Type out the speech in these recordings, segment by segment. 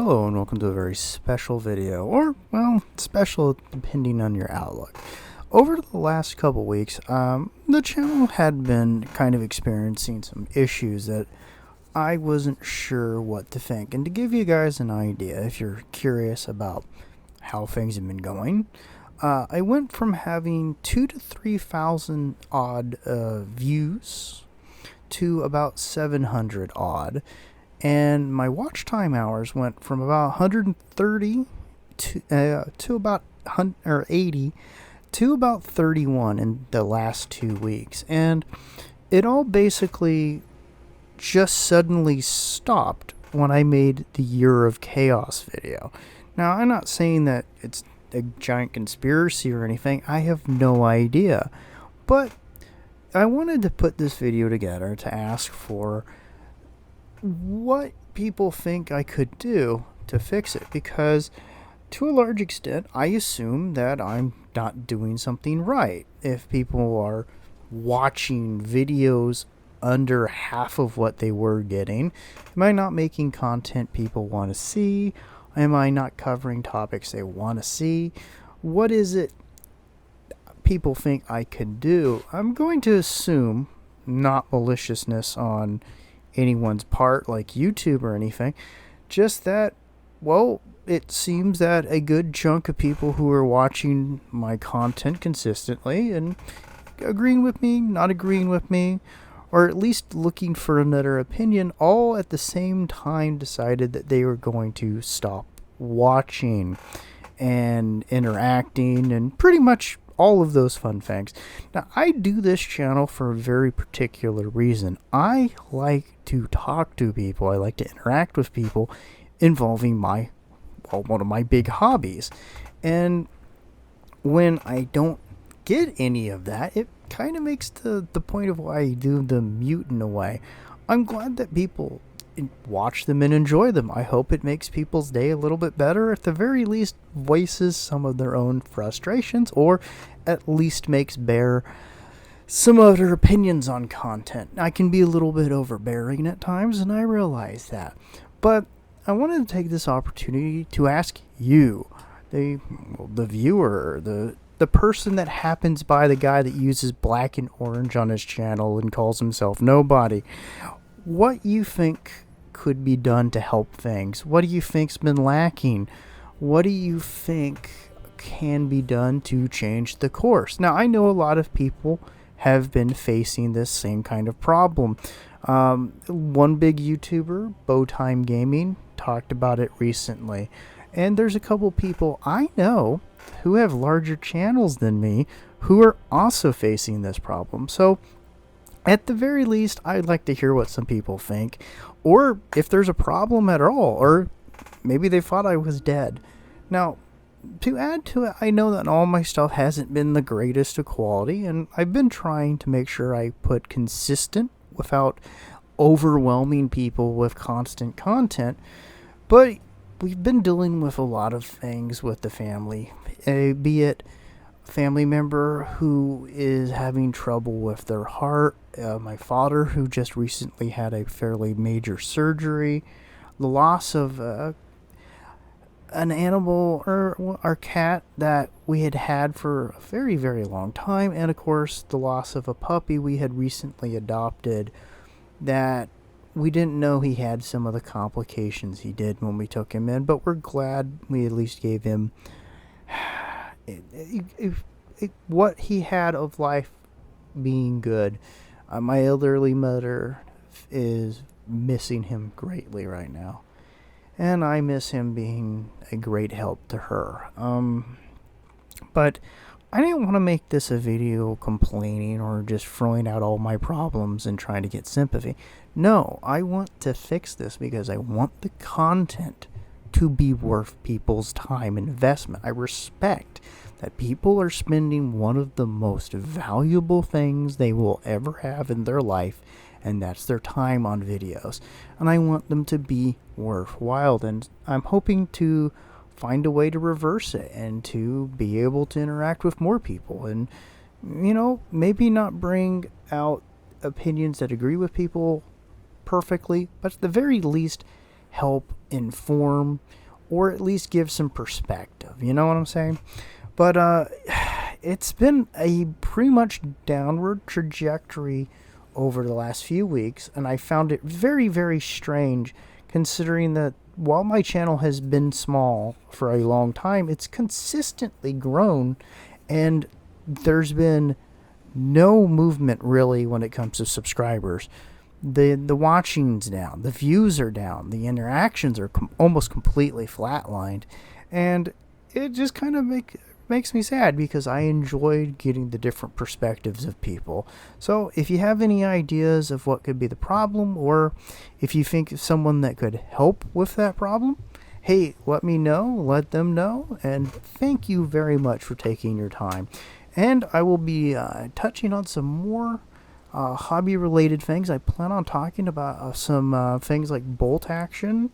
Hello and welcome to a very special video, or, well, special depending on your outlook. Over the last couple weeks, the channel had been kind of experiencing some issues that I wasn't sure what to think. And to give you guys an idea, if you're curious about how things have been going, I went from having 2,000 to 3,000 odd views to about 700 odd. And my watch time hours went from about 130 to about 80 to about 31 in the last 2 weeks. And it all basically just suddenly stopped when I made the Year of Chaos video. Now, I'm not saying that it's a giant conspiracy or anything. I have no idea. But I wanted to put this video together to ask for what people think I could do to fix it, because to a large extent I assume that I'm not doing something right. If people are watching videos under half of what they were getting, am I not making content people want to see? Am I not covering topics they want to see? What is it people think I could do? I'm going to assume not maliciousness on anyone's part, like YouTube or anything, just that, well, it seems that a good chunk of people who are watching my content consistently and agreeing with me, not agreeing with me, or at least looking for another opinion, all at the same time decided that they were going to stop watching and interacting and pretty much all of those fun things. Now, I do this channel for a very particular reason. I like to talk to people. I like to interact with people involving one of my big hobbies. And when I don't get any of that, it kind of makes the point of why I do the mute in a way. I'm glad that people watch them and enjoy them. I hope it makes people's day a little bit better, at the very least voices some of their own frustrations, or at least makes bare some of their opinions on content. I can be a little bit overbearing at times, and I realize that. But I wanted to take this opportunity to ask you, the viewer, the person that happens by, the guy that uses black and orange on his channel and calls himself nobody, what you think could be done to help things. What do you think's been lacking? What do you think can be done to change the course? Now, I know a lot of people have been facing this same kind of problem. One big YouTuber, Bowtime Gaming, talked about it recently. And there's a couple people I know who have larger channels than me who are also facing this problem. So at the very least, I'd like to hear what some people think, or if there's a problem at all, or maybe they thought I was dead. Now, to add to it, I know that all my stuff hasn't been the greatest of quality, and I've been trying to make sure I put consistent without overwhelming people with constant content, but we've been dealing with a lot of things with the family, be it family member who is having trouble with their heart, my father who just recently had a fairly major surgery, the loss of an animal, or our cat that we had for a very, very long time, and of course the loss of a puppy we had recently adopted that we didn't know he had some of the complications he did when we took him in, but we're glad we at least gave him what he had of life being good. My elderly mother is missing him greatly right now, and I miss him being a great help to her. But I didn't want to make this a video complaining or just throwing out all my problems and trying to get sympathy. No, I want to fix this because I want the content to be worth people's time and investment. I respect that people are spending one of the most valuable things they will ever have in their life, and that's their time on videos. And I want them to be worthwhile, and I'm hoping to find a way to reverse it and to be able to interact with more people, and maybe not bring out opinions that agree with people perfectly, but at the very least help inform or at least give some perspective. You know what I'm saying? But it's been a pretty much downward trajectory over the last few weeks, and I found it very, very strange considering that while my channel has been small for a long time, it's consistently grown, and there's been no movement really when it comes to subscribers. The watching's down, the views are down, the interactions are almost completely flatlined, and it just kind of makes me sad because I enjoyed getting the different perspectives of people. So if you have any ideas of what could be the problem, or if you think of someone that could help with that problem, hey, let me know, let them know, and thank you very much for taking your time. And I will be touching on some more hobby-related things. I plan on talking about some things like bolt action,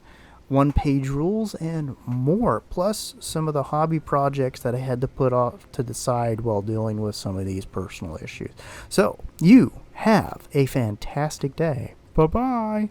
one-page rules, and more, plus some of the hobby projects that I had to put off to the side while dealing with some of these personal issues. So, you have a fantastic day. Bye-bye.